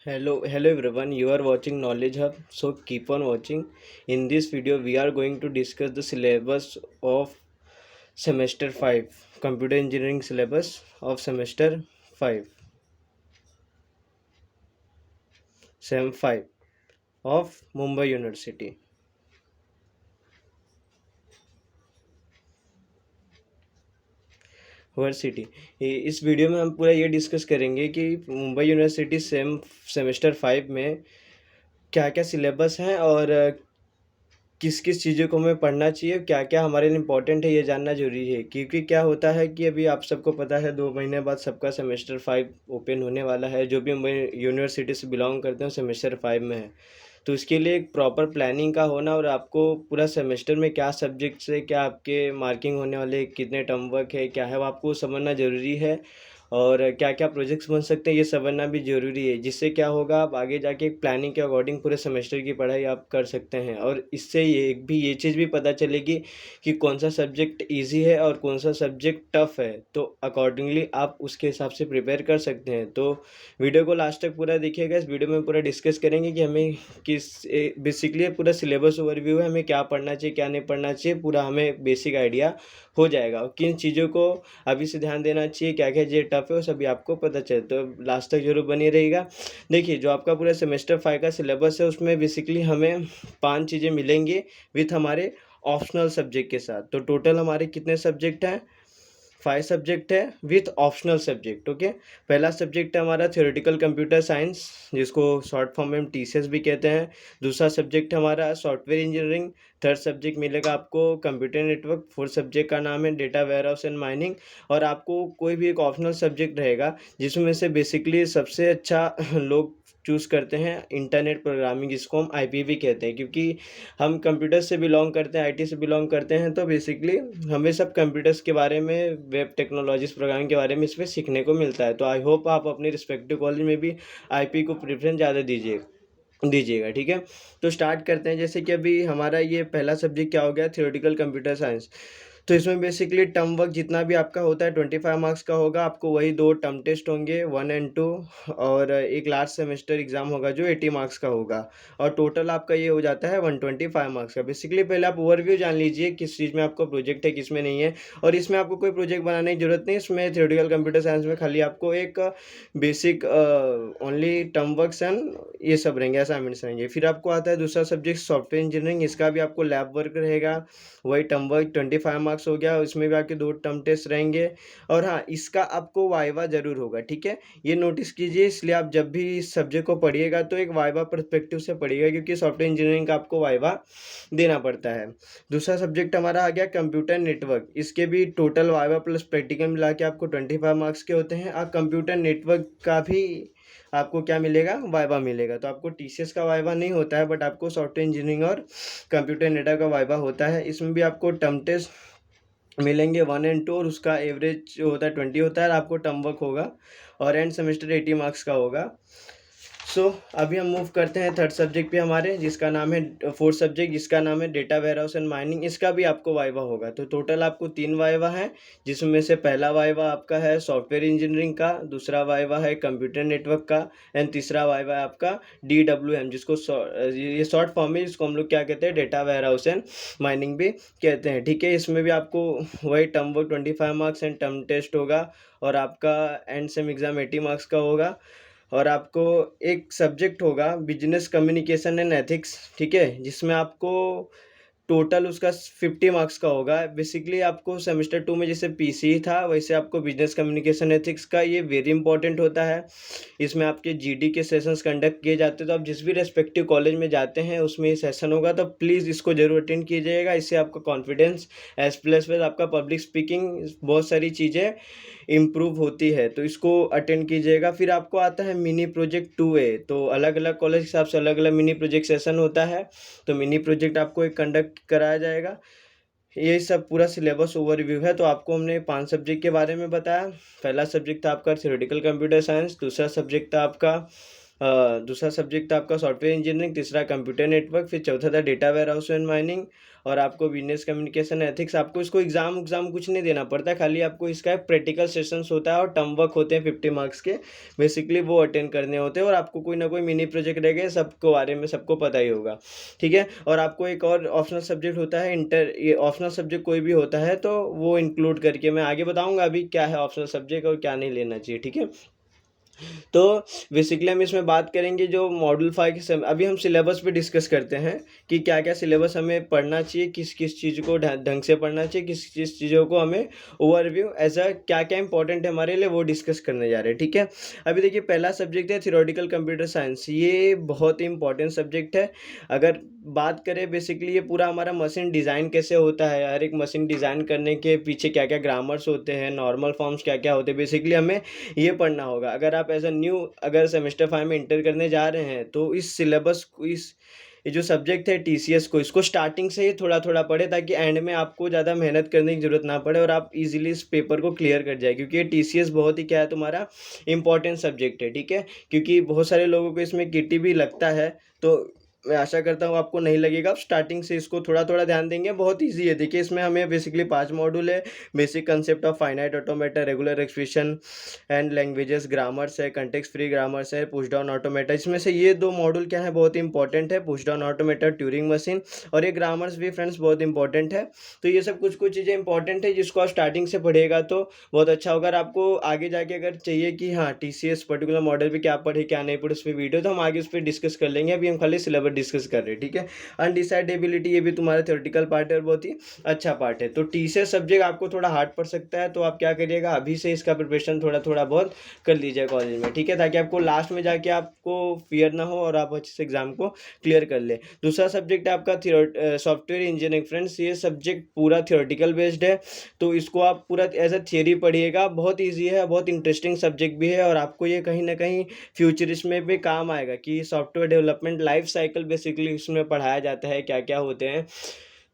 Hello everyone. You are watching Knowledge Hub. So keep on watching. In this video, we are going to discuss the syllabus of semester 5, computer engineering syllabus of semester 5, sem 5 of Mumbai University. University इस video में हम पूरा ये discuss करेंगे कि Mumbai university semester 5 में क्या क्या सिलेबस हैं और किस किस चीज़ों को हमें पढ़ना चाहिए, क्या क्या हमारे लिए इम्पोर्टेंट है, ये जानना ज़रूरी है। क्योंकि क्या होता है कि अभी आप सबको पता है 2 महीने बाद सबका सेमेस्टर 5 ओपन होने वाला है। जो भी मुंबई यूनिवर्सिटी से बिलोंग करते हैं सेमेस्टर 5 में है, तो इसके लिए एक प्रॉपर प्लानिंग का होना और आपको पूरा सेमेस्टर में क्या सब्जेक्ट्स है, क्या आपके मार्किंग होने वाले, कितने टर्म वर्क है, क्या है, वो आपको समझना ज़रूरी है। और क्या क्या प्रोजेक्ट्स बन सकते हैं ये समझना भी ज़रूरी है, जिससे क्या होगा आप आगे जाके एक प्लानिंग के अकॉर्डिंग पूरे सेमेस्टर की पढ़ाई आप कर सकते हैं। और इससे ये चीज़ भी पता चलेगी कि कौन सा सब्जेक्ट इजी है और कौन सा सब्जेक्ट टफ है, तो अकॉर्डिंगली आप उसके हिसाब से प्रिपेयर कर सकते हैं। तो वीडियो को लास्ट तक पूरा देखिएगा। इस वीडियो में पूरा डिस्कस करेंगे कि हमें बेसिकली पूरा सिलेबस ओवरव्यू है, हमें क्या पढ़ना चाहिए क्या नहीं पढ़ना चाहिए, पूरा हमें बेसिक आइडिया हो जाएगा। और किन चीज़ों को अभी से ध्यान देना चाहिए, क्या क्या चीज़ें टफ है, वो सभी आपको पता चले, तो लास्ट तक जरूर बनी रहेगा। देखिए, जो आपका पूरा सेमेस्टर 5 का सिलेबस है उसमें बेसिकली हमें 5 चीज़ें मिलेंगी विथ हमारे ऑप्शनल सब्जेक्ट के साथ। तो टोटल हमारे कितने सब्जेक्ट हैं? 5 सब्जेक्ट है विथ ऑप्शनल सब्जेक्ट। ओके, पहला सब्जेक्ट है हमारा थ्योरेटिकल कंप्यूटर साइंस, जिसको शॉर्ट फॉर्म में हम टीसीएस भी कहते हैं। दूसरा सब्जेक्ट हमारा सॉफ्टवेयर इंजीनियरिंग। थर्ड सब्जेक्ट मिलेगा आपको कंप्यूटर नेटवर्क। फोर्थ सब्जेक्ट का नाम है डेटा वेयरहाउस एंड माइनिंग। और आपको कोई भी एक ऑप्शनल सब्जेक्ट रहेगा जिसमें से बेसिकली सबसे अच्छा लोग चूज़ करते हैं इंटरनेट प्रोग्रामिंग, जिसको हम आईपीवी कहते हैं। क्योंकि हम कंप्यूटर से बिलोंग करते हैं, आईटी से बिलोंग करते हैं, तो बेसिकली हमें सब कंप्यूटर्स के बारे में, वेब टेक्नोलॉजीज प्रोग्रामिंग के बारे में इसमें सीखने को मिलता है। तो आई होप आप अपने रिस्पेक्टिव कॉलेज में भी आईपी को प्रेफरेंस ज़्यादा दीजिएगा। ठीक है, तो स्टार्ट करते हैं। जैसे कि अभी हमारा ये पहला सब्जेक्ट क्या हो गया, थ्योरेटिकल कंप्यूटर साइंस। तो इसमें बेसिकली टर्म वर्क जितना भी आपका होता है 25 मार्क्स का होगा। आपको वही 2 टर्म टेस्ट होंगे, 1 एंड 2, और एक लास्ट सेमेस्टर एग्जाम होगा जो 80 मार्क्स का होगा। और टोटल आपका ये हो जाता है 125 मार्क्स का। बेसिकली पहले आप ओवरव्यू जान लीजिए किस चीज़ में आपका प्रोजेक्ट है, किस में नहीं है। और इसमें आपको कोई प्रोजेक्ट बनाने की जरूरत नहीं। इसमें थ्योरेटिकल कंप्यूटर साइंस में खाली आपको एक basic only term works and ये सब रहेंगे, असाइनमेंट्स रहेंगे। फिर आपको आता है दूसरा सब्जेक्ट सॉफ्टवेयर इंजीनियरिंग। इसका भी आपको लैब वर्क रहेगा, वही टर्म वर्क 25 मार्क्स हो गया। इसमें भी आपके 2 टर्म टेस्ट रहेंगे। और हाँ, इसका आपको वाइवा ज़रूर होगा। ठीक है, ये नोटिस कीजिए, इसलिए आप जब भी इस सब्जेक्ट को पढ़िएगा तो एक वाइवा पर्सपेक्टिव से पढ़िएगा, क्योंकि सॉफ्टवेयर इंजीनियरिंग का आपको वाइवा देना पड़ता है। दूसरा सब्जेक्ट हमारा आ गया कंप्यूटर नेटवर्क। इसके भी टोटल वाइवा प्लस प्रैक्टिकल मिला के आपको 25 मार्क्स के होते हैं। आप कंप्यूटर नेटवर्क का भी आपको क्या मिलेगा, वाइवा मिलेगा। तो आपको टीसीएस का वाइवा नहीं होता है, बट आपको सॉफ्टवेयर इंजीनियरिंग और कंप्यूटर नेटवर्क का वाइवा होता है। इसमें भी आपको टर्म टेस्ट मिलेंगे 1 एंड 2, और उसका एवरेज जो होता है 20 होता है। और आपको टर्म वर्क होगा और एंड सेमेस्टर 80 मार्क्स का होगा। सो अभी हम मूव करते हैं थर्ड सब्जेक्ट पे हमारे, जिसका नाम है फोर्थ सब्जेक्ट, जिसका नाम है डेटा वेयरहाउस एंड माइनिंग। इसका भी आपको वाइवा होगा। तो टोटल आपको 3 वाइवा हैं, जिसमें से पहला वाइवा आपका है सॉफ्टवेयर इंजीनियरिंग का, दूसरा वाइवा है कंप्यूटर नेटवर्क का, एंड तीसरा वाइवा है आपका DWM, जिसको ये शॉर्ट फॉर्म है, जिसको हम लोग क्या कहते हैं, डेटा वेयरहाउस एंड माइनिंग भी कहते हैं। ठीक है, इसमें भी आपको वही term work 25 marks and term test होगा। और आपका एंड सेम एग्ज़ाम 80 मार्क्स का होगा। और आपको एक सब्जेक्ट होगा बिजनेस कम्युनिकेशन एंड एथिक्स। ठीक है, जिसमें आपको टोटल उसका 50 मार्क्स का होगा। बेसिकली आपको सेमेस्टर 2 में जैसे पीसी था, वैसे आपको बिजनेस कम्युनिकेशन एथिक्स का ये वेरी इंपॉर्टेंट होता है। इसमें आपके जीडी के सेशंस कंडक्ट किए जाते हैं। तो आप जिस भी रेस्पेक्टिव कॉलेज में जाते हैं उसमें ये सेशन होगा, तो प्लीज़ इसको जरूर अटेंड कीजिएगा। इससे आपका कॉन्फिडेंस एज प्लस आपका पब्लिक स्पीकिंग, बहुत सारी चीज़ें इम्प्रूव होती है, तो इसको अटेंड कीजिएगा। फिर आपको आता है मिनी प्रोजेक्ट 2A। तो अलग अलग कॉलेज के हिसाब से अलग अलग मिनी प्रोजेक्ट सेशन होता है। तो मिनी प्रोजेक्ट आपको एक कंडक्ट कराया जाएगा। ये सब पूरा सिलेबस ओवरव्यू है। तो आपको हमने 5 सब्जेक्ट के बारे में बताया। पहला सब्जेक्ट था आपका थ्योरेटिकल कंप्यूटर साइंस, दूसरा सब्जेक्ट था आपका दूसरा सब्जेक्ट था आपका सॉफ्टवेयर इंजीनियरिंग, तीसरा कंप्यूटर नेटवर्क, फिर चौथा था data warehouse and mining, और आपको बिजनेस कम्युनिकेशन एथिक्स। आपको इसको एग्जाम कुछ नहीं देना पड़ता है, खाली आपको इसका प्रैक्टिकल सेशंस होता है और टर्म वर्क होते हैं 50 मार्क्स के, बेसिकली वो अटेंड करने होते हैं, और आपको कोई ना कोई मिनी प्रोजेक्ट रहेगा, सबको बारे में सबको पता ही होगा, ठीक है। और आपको एक और ऑप्शनल सब्जेक्ट होता है ये ऑप्शनल सब्जेक्ट कोई भी होता है तो वो इंक्लूड करके मैं आगे बताऊंगा अभी क्या है ऑप्शनल सब्जेक्ट और क्या नहीं लेना चाहिए, ठीक है। तो बेसिकली हम इसमें बात करेंगे जो मॉड्यूल 5 के समय, अभी हम सिलेबस पे डिस्कस करते हैं कि क्या क्या सिलेबस हमें पढ़ना चाहिए, किस किस चीज़ को ढंग से पढ़ना चाहिए, किस किस चीज़ों को हमें ओवरव्यू एज अ क्या क्या इंपॉर्टेंट है हमारे लिए, वो डिस्कस करने जा रहे हैं, ठीक है। अभी देखिए पहला सब्जेक्ट है थियोरेटिकल कंप्यूटर साइंस। ये बहुत ही इंपॉर्टेंट सब्जेक्ट है। अगर बात करें बेसिकली ये पूरा हमारा मशीन डिज़ाइन कैसे होता है, हर एक मशीन डिज़ाइन करने के पीछे क्या क्या ग्रामर्स होते हैं, नॉर्मल फॉर्म्स क्या क्या होते हैं, बेसिकली हमें ये पढ़ना होगा। अगर आप एज अ न्यू अगर सेमेस्टर 5 में इंटर करने जा रहे हैं तो इस सिलेबस को, इस ये जो सब्जेक्ट है टीसीएस को, इसको स्टार्टिंग से ही थोड़ा थोड़ा पढ़े ताकि एंड में आपको ज़्यादा मेहनत करने की ज़रूरत ना पड़े और आप इजीली इस पेपर को क्लियर कर जाए, क्योंकि ये टीसीएस बहुत ही क्या है तुम्हारा इंपॉर्टेंट सब्जेक्ट है, ठीक है। क्योंकि बहुत सारे लोगों को इसमें किटी भी लगता है, तो मैं आशा करता हूँ आपको नहीं लगेगा। आप स्टार्टिंग से इसको थोड़ा थोड़ा ध्यान देंगे, बहुत ईजी है। देखिए इसमें हमें बेसिकली 5 मॉड्यूल है। Basic concept of finite automata, regular expression and languages, grammars है, कंटेक्स्ट फ्री ग्रामर्स है, पुश डाउन ऑटोमेटा। इसमें से ये 2 मॉड्यूल क्या है बहुत ही इंपॉर्टेंट है, push down automata, Turing machine, और ये ग्रामर्स भी फ्रेंड्स बहुत इंपॉर्टेंट है। तो ये सब कुछ कुछ चीज़ें इंपॉर्टेंट है जिसको आप स्टार्टिंग से पढ़ेगा तो बहुत अच्छा होगा। अगर आपको आगे जाके अगर चाहिए कि हाँ टीसीएस पर्टिकुलर मॉडल पे क्या पढ़े क्या नहीं पढ़े, उस पर वीडियो तो हम आगे उस पर डिस्कस कर लेंगे। अभी हम खाली सिलेबस डिस्कस कर रहे हैं, ठीक है। अनडिसाइडेबिलिटी ये भी तुम्हारा थ्योरेटिकल पार्ट है और बहुत ही अच्छा पार्ट है। तो टीसीएस सब्जेक्ट आपको थोड़ा हार्ड पड़ सकता है, तो आप क्या करिएगा अभी से इसका प्रिपरेशन थोड़ा थोड़ा बहुत कर लीजिए कॉलेज में, ठीक है, ताकि आपको लास्ट में जाके आपको फियर ना हो और आप अच्छे से एग्जाम को क्लियर कर ले। दूसरा सब्जेक्ट है आपका सॉफ्टवेयर इंजीनियरिंग। फ्रेंड्स ये सब्जेक्ट पूरा थियोरेटिकल बेस्ड है, तो इसको आप पूरा एज अ थियरी पढ़िएगा। बहुत ईजी है, बहुत इंटरेस्टिंग सब्जेक्ट भी है, और आपको ये कहीं ना कहीं फ्यूचरिस्ट में भी काम आएगा कि software development life cycle basically इसमें पढ़ाया जाता है, क्या क्या होते हैं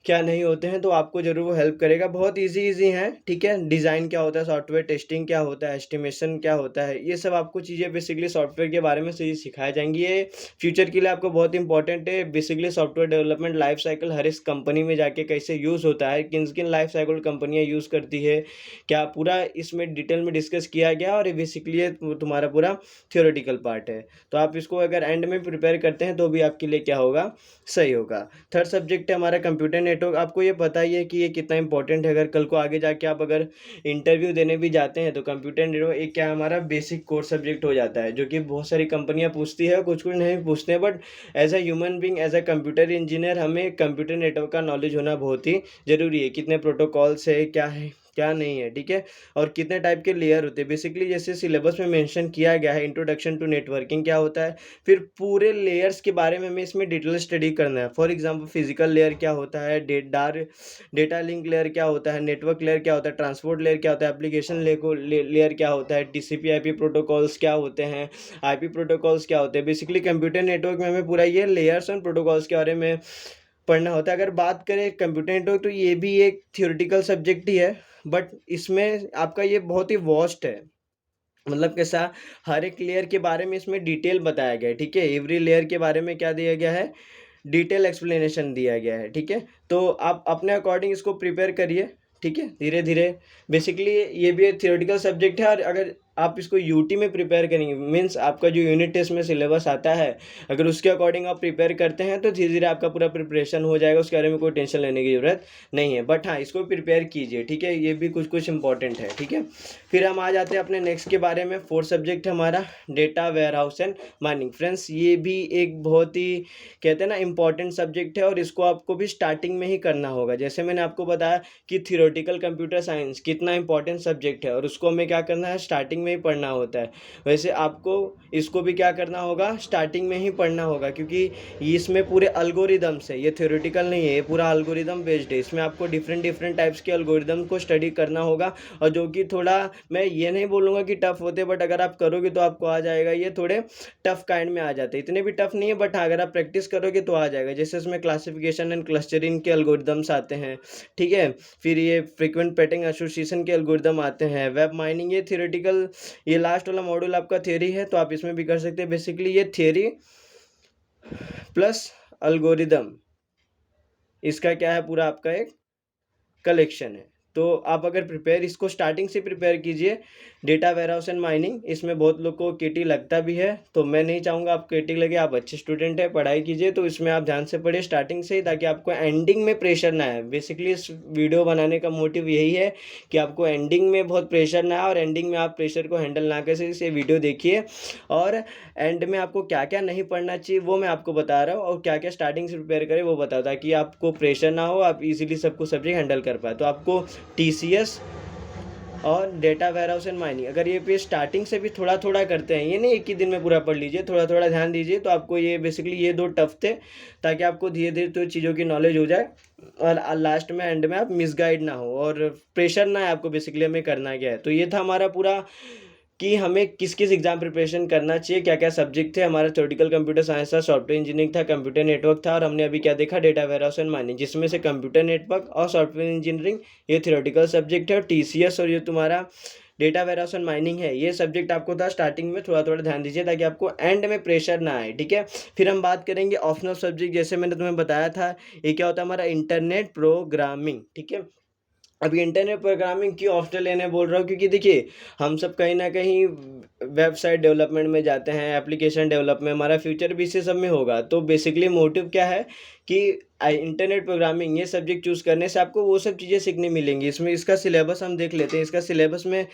क्या नहीं होते हैं, तो आपको ज़रूर वो हेल्प करेगा। बहुत इजी है, ठीक है। डिज़ाइन क्या होता है, सॉफ्टवेयर टेस्टिंग क्या होता है, एस्टिमेशन क्या होता है, ये सब आपको चीज़ें बेसिकली सॉफ्टवेयर के बारे में सही सिखाई जाएंगी। ये फ्यूचर के लिए आपको बहुत इंपॉर्टेंट है। Basically software development life cycle हर इस कंपनी में जाके कैसे यूज़ होता है, किन किन लाइफ साइकिल कंपनियाँ यूज़ करती है, क्या पूरा इसमें डिटेल में डिस्कस किया गया, और ये बेसिकली तुम्हारा पूरा थियोरेटिकल पार्ट है। तो आप इसको अगर एंड में प्रिपेयर करते हैं तो भी आपके लिए क्या होगा, सही होगा। थर्ड सब्जेक्ट है हमारा कंप्यूटर नेटवर्क। आपको ये पता ही है कि ये कितना इंपॉर्टेंट है। अगर कल को आगे जाके आप अगर इंटरव्यू देने भी जाते हैं तो कंप्यूटर नेटवर्क एक क्या हमारा बेसिक कोर सब्जेक्ट हो जाता है, जो कि बहुत सारी कंपनियां पूछती है, कुछ कुछ नहीं पूछते हैं, but as a human being, as a computer engineer हमें कंप्यूटर नेटवर्क का नॉलेज होना बहुत ही ज़रूरी है। कितने प्रोटोकॉल्स है, क्या है क्या नहीं है, ठीक है, और कितने टाइप के लेयर होते हैं। बेसिकली जैसे सिलेबस में मेंशन किया गया है, इंट्रोडक्शन टू नेटवर्किंग क्या होता है, फिर पूरे लेयर्स के बारे में हमें इसमें डिटेल स्टडी करना है। फॉर एग्जांपल फिजिकल लेयर क्या होता है, डेटा लिंक लेयर क्या होता है, नेटवर्क लेयर क्या होता है, ट्रांसपोर्ट लेयर क्या होता है, एप्लीकेशन लेयर क्या होता है, टीसीपी आईपी प्रोटोकॉल्स क्या होते हैं, आईपी प्रोटोकॉल्स क्या होते हैं। बेसिकली कंप्यूटर नेटवर्क में हमें पूरा ये लेयर्स और प्रोटोकॉल्स के बारे में पढ़ना होता है। अगर बात करें कंप्यूटर नेटवर्क, तो ये भी एक थियोरेटिकल सब्जेक्ट ही है, बट इसमें आपका ये बहुत ही वास्ट है। मतलब कैसा, हर एक लेयर के बारे में इसमें डिटेल बताया गया है, ठीक है। एवरी लेयर के बारे में क्या दिया गया है, डिटेल एक्सप्लेनेशन दिया गया है, ठीक है। तो आप अपने अकॉर्डिंग इसको प्रिपेयर करिए, ठीक है, धीरे धीरे। बेसिकली ये भी एक थियोरेटिकल सब्जेक्ट है, और अगर आप इसको यूटी में प्रिपेयर करेंगे, मीन्स आपका जो यूनिट टेस्ट में सिलेबस आता है, अगर उसके अकॉर्डिंग आप प्रिपेयर करते हैं तो धीरे धीरे आपका पूरा प्रिपरेशन हो जाएगा, उसके बारे में कोई टेंशन लेने की ज़रूरत नहीं है। बट हाँ, इसको प्रिपेयर कीजिए, ठीक है, ये भी कुछ कुछ इंपॉर्टेंट है, ठीक है। फिर हम आ जाते हैं अपने नेक्स्ट के बारे में। फोर्थ सब्जेक्ट है हमारा data warehouse and mining. Friends ये भी एक बहुत ही कहते हैं ना इंपॉर्टेंट सब्जेक्ट है, और इसको आपको भी स्टार्टिंग में ही करना होगा। जैसे मैंने आपको बताया कि थियोरेटिकल कंप्यूटर साइंस कितना इंपॉर्टेंट सब्जेक्ट है, और उसको हमें क्या करना है, स्टार्टिंग में ही पढ़ना होता है। वैसे आपको इसको भी क्या करना होगा, स्टार्टिंग में ही पढ़ना होगा, क्योंकि इसमें पूरे अल्गोरिदम्स है, ये थियोरेटिकल नहीं है, ये पूरा अल्गोरिदम बेस्ड है। इसमें आपको डिफरेंट डिफरेंट टाइप्स के अल्गोरिदम को स्टडी करना होगा, और जो कि थोड़ा, मैं ये नहीं बोलूँगा कि टफ होते, बट अगर आप करोगे तो आपको आ जाएगा। ये थोड़े टफ काइंड में आ जाते हैं, इतने भी टफ नहीं है, बट हाँ अगर आप प्रैक्टिस करोगे तो आ जाएगा। जैसे इसमें क्लासिफिकेशन एंड क्लस्टरिंग के एल्गोरिदम्स आते हैं, ठीक है। फिर ये फ्रीक्वेंट पैटर्न एसोसिएशन के एल्गोरिदम आते हैं। वेब माइनिंग ये थियोरेटिकल ये लास्ट वाला मॉड्यूल आपका थ्योरी है, तो आप इसमें भी कर सकते हैं। बेसिकली ये थ्योरी प्लस एल्गोरिदम, इसका क्या है, पूरा आपका एक कलेक्शन है। तो आप अगर प्रिपेयर इसको स्टार्टिंग से प्रिपेयर कीजिए, डेटा वेयरहाउस एंड माइनिंग, इसमें बहुत लोग को केटी लगता भी है, तो मैं नहीं चाहूँगा आप केटी लगे। आप अच्छे स्टूडेंट हैं, पढ़ाई कीजिए, तो इसमें आप ध्यान से पढ़िए स्टार्टिंग से ही, ताकि आपको एंडिंग में प्रेशर ना आए। बेसिकली इस वीडियो बनाने का मोटिव यही है कि आपको एंडिंग में बहुत प्रेशर ना आए, और एंडिंग में आप प्रेशर को हैंडल ना कर सके। इसे वीडियो देखिए, और एंड में आपको क्या क्या नहीं पढ़ना चाहिए वो मैं आपको बता रहा हूँ, और क्या क्या स्टार्टिंग से प्रिपेयर करें वो बता, ताकि आपको प्रेशर ना हो, आप इजीली सबको सब्जेक्ट हैंडल कर पाए। तो आपको टीसीएस और डेटा वेयरहाउस एंड माइनिंग, अगर ये पे स्टार्टिंग से भी थोड़ा थोड़ा करते हैं, ये नहीं एक ही दिन में पूरा पढ़ लीजिए, थोड़ा थोड़ा ध्यान दीजिए, तो आपको ये बेसिकली ये 2 टफ थे, ताकि आपको धीरे धीरे तो चीज़ों की नॉलेज हो जाए, और लास्ट में एंड में आप मिसगाइड ना हो, और प्रेशर ना है आपको बेसिकली हमें करना क्या है। तो ये था हमारा पूरा कि हमें किस किस एग्जाम प्रिपरेशन करना चाहिए, क्या क्या सब्जेक्ट थे। हमारा थ्योरेटिकल कंप्यूटर साइंस था, सॉफ्टवेयर इंजीनियरिंग था, कंप्यूटर नेटवर्क था, और हमने अभी क्या देखा, डेटा वेयरहाउस एंड माइनिंग, जिसमें से कंप्यूटर नेटवर्क और सॉफ्टवेयर इंजीनियरिंग ये थ्योरेटिकल सब्जेक्ट है, और टीसीएस और ये तुम्हारा डेटा वेयरहाउस एंड माइनिंग है, ये सब्जेक्ट आपको था स्टार्टिंग में, थोड़ा थोड़ा ध्यान दीजिए, ताकि आपको एंड में प्रेशर ना आए, ठीक है। फिर हम बात करेंगे ऑप्शनल सब्जेक्ट, जैसे मैंने तुम्हें बताया था, ये क्या होता है हमारा इंटरनेट प्रोग्रामिंग, ठीक है। अभी इंटरनेट प्रोग्रामिंग क्यों ऑप्शनल लेने बोल रहा हूँ, क्योंकि देखिए हम सब कहीं ना कहीं वेबसाइट डेवलपमेंट में जाते हैं, एप्लीकेशन डेवलपमेंट, हमारा फ्यूचर भी इसी सब में होगा। तो बेसिकली मोटिव क्या है कि इंटरनेट प्रोग्रामिंग ये सब्जेक्ट चूज़ करने से आपको वो सब चीज़ें सीखने मिलेंगी। इसमें इसका सिलेबस हम देख लेते हैं। इसका सिलेबस में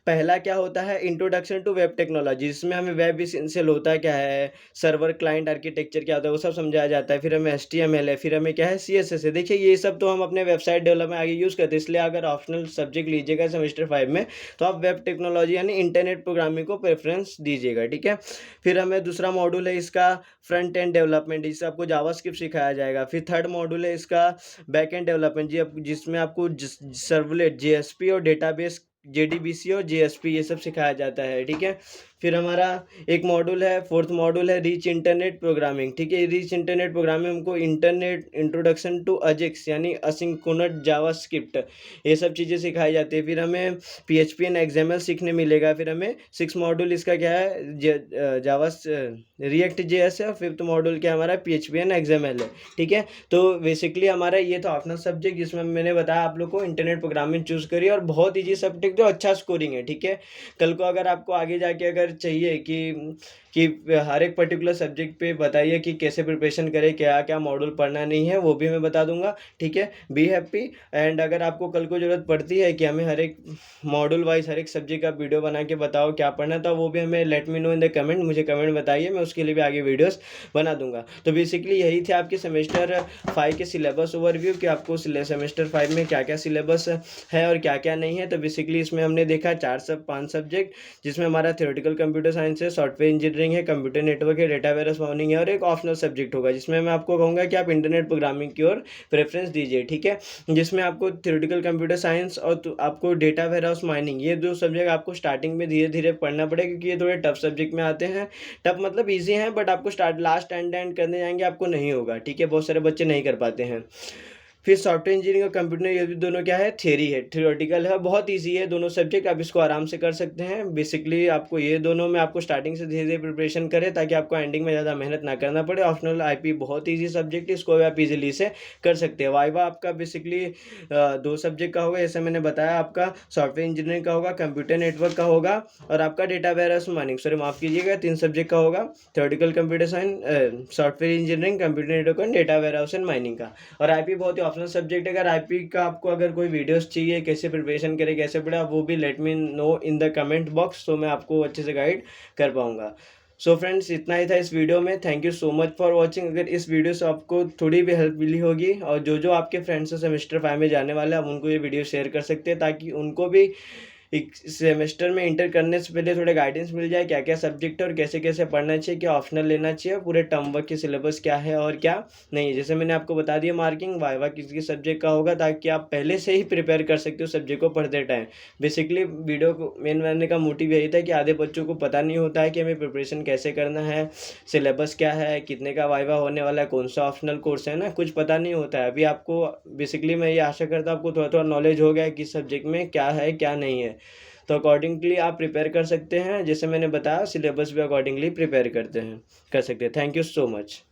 पहला क्या होता है, इंट्रोडक्शन टू वेब टेक्नोलॉजी, जिसमें हमें वेब इसेंशियल होता है क्या है, सर्वर क्लाइंट आर्किटेक्चर क्या होता है, वो सब समझाया जाता है। फिर हमें HTML है, फिर हमें क्या है CSS है। देखिए ये सब तो हम अपने वेबसाइट डेवलपमेंट आगे यूज़ करते हैं, इसलिए अगर ऑप्शनल सब्जेक्ट लीजिएगा सेमेस्टर 5 में, तो आप वेब टेक्नोलॉजी यानी इंटरनेट प्रोग्रामिंग को प्रेफरेंस दीजिएगा, ठीक है। फिर हमें दूसरा मॉड्यूल है इसका फ्रंट एंड डेवलपमेंट, जिससे आपको जावास्क्रिप्ट सिखाया जाएगा। फिर थर्ड मॉड्यूल है इसका बैक एंड डेवलपमेंट, जिसमें आपको सर्वलेट, JSP और डेटाबेस, JDBC और JSP ये सब सिखाया जाता है, ठीक है। फिर हमारा एक मॉड्यूल है, फोर्थ मॉड्यूल है रिच इंटरनेट प्रोग्रामिंग, ठीक है। रिच इंटरनेट प्रोग्रामिंग हमको इंटरनेट इंट्रोडक्शन टू अजेक्स यानी असिंक्रोनस जावास्क्रिप्ट, ये सब चीज़ें सिखाई जाती है। फिर हमें PHP एंड XML सीखने मिलेगा। फिर हमें 6 मॉड्यूल इसका क्या है, जावा रिएक्ट JS है, और 5th मॉड्यूल क्या हमारा PHP एंड XML है, ठीक है। तो बेसिकली हमारा ये था ऑप्शनल सब्जेक्ट, जिसमें मैंने बताया आप लोग को इंटरनेट प्रोग्रामिंग चूज़ करिए, और बहुत ईजी सब्जेक्ट जो अच्छा स्कोरिंग है, ठीक है। कल को अगर आपको आगे जाके अगर चाहिए कि हर एक पर्टिकुलर सब्जेक्ट पे बताइए कि कैसे प्रिपरेशन करें, क्या क्या मॉड्यूल पढ़ना नहीं है, वो भी मैं बता दूंगा, ठीक है। Be happy. एंड अगर आपको कल को ज़रूरत पड़ती है कि हमें हर एक मॉड्यूल वाइज हर एक सब्जेक्ट का वीडियो बना के बताओ क्या पढ़ना, तो वो भी हमें let me know in the comment, मुझे कमेंट बताइए, मैं उसके लिए भी आगे वीडियोस बना दूंगा। तो बेसिकली यही थे आपके सेमेस्टर 5 के सिलेबस ओवरव्यू, कि आपको सेमेस्टर 5 में क्या क्या सिलेबस है और क्या क्या नहीं है। तो बेसिकली इसमें हमने देखा 5 सब्जेक्ट, जिसमें हमारा थ्योरेटिकल कंप्यूटर साइंस है, सॉफ्टवेयर इंजीनियरिंग है, कंप्यूटर नेटवर्क है, डेटा वेयरहाउस माइनिंग है, और एक ऑप्शनल सब्जेक्ट होगा, जिसमें मैं आपको कहूँगा कि आप इंटरनेट प्रोग्रामिंग की ओर प्रेफरेंस दीजिए, ठीक है। जिसमें आपको थ्योरेटिकल कंप्यूटर साइंस और आपको डेटा वेयरहाउस माइनिंग, ये 2 सब्जेक्ट आपको स्टार्टिंग में धीरे धीरे पढ़ना पड़ेगा, क्योंकि ये थोड़े टफ सब्जेक्ट में आते हैं। टफ मतलब ईजी हैं, बट आपको लास्ट एंड करने जाएंगे आपको नहीं होगा, ठीक है। बहुत सारे बच्चे नहीं कर पाते हैं। फिर सॉफ्टवेयर इंजीनियरिंग और कंप्यूटर, ये भी दोनों क्या है, थ्योरी है, थ्योरेटिकल है, बहुत इजी है दोनों सब्जेक्ट, आप इसको आराम से कर सकते हैं। बेसिकली आपको ये दोनों में आपको स्टार्टिंग से धीरे धीरे प्रिपरेशन करें, ताकि आपको एंडिंग में ज़्यादा मेहनत ना करना पड़े। ऑप्शनल IP बहुत ईजी सब्जेक्ट है, इसको भी आप इजीली से कर सकते हैं। वाइवा आपका बेसिकली 2 सब्जेक्ट का होगा, जैसे मैंने बताया, आपका सॉफ्टवेयर इंजीनियरिंग का होगा, कंप्यूटर नेटवर्क का होगा, और आपका डेटा वेयरहाउस माइनिंग, सॉरी माफ़ कीजिएगा, 3 सब्जेक्ट का होगा, theoretical computer science, software engineering, computer network and data warehouse and mining का। और IP बहुत ही ऑप्शनल सब्जेक्ट है। अगर IP का आपको अगर कोई वीडियोस चाहिए, कैसे प्रिपरेशन करें, कैसे पढ़े, आप वो भी let me know in the comment box, तो मैं आपको अच्छे से गाइड कर पाऊंगा। सो फ्रेंड्स, इतना ही था इस वीडियो में। Thank you so much for watching. अगर इस वीडियो से आपको थोड़ी भी हेल्प मिली होगी, और जो आपके फ्रेंड्स हैं सेमेस्टर 5 में जाने वाले हैं, आप उनको ये वीडियो शेयर कर सकते हैं, ताकि उनको भी एक सेमेस्टर में इंटर करने से पहले थोड़े गाइडेंस मिल जाए, क्या क्या सब्जेक्ट है और कैसे कैसे पढ़ना चाहिए, क्या ऑप्शनल लेना चाहिए, पूरे टर्म वर्क की सिलेबस क्या है और क्या नहीं है। जैसे मैंने आपको बता दिया, मार्किंग वाइवा किस किस सब्जेक्ट का होगा, ताकि आप पहले से ही प्रिपेयर कर सकते हो सब्जेक्ट को पढ़ते टाइम। बेसिकली वीडियो को मेन बनाने का मोटिव यही था कि आधे बच्चों को पता नहीं होता है कि हमें प्रिपरेशन कैसे करना है, सिलेबस क्या है, कितने का वाइवा होने वाला है, कौन सा ऑप्शनल कोर्स है ना, कुछ पता नहीं होता है। अभी आपको बेसिकली मैं ये आशा करता हूँ आपको थोड़ा थोड़ा नॉलेज हो गया है कि सब्जेक्ट में क्या है क्या नहीं है। तो अकॉर्डिंगली आप प्रिपेयर कर सकते हैं, जैसे मैंने बताया सिलेबस भी अकॉर्डिंगली प्रिपेयर कर सकते हैं। Thank you so much.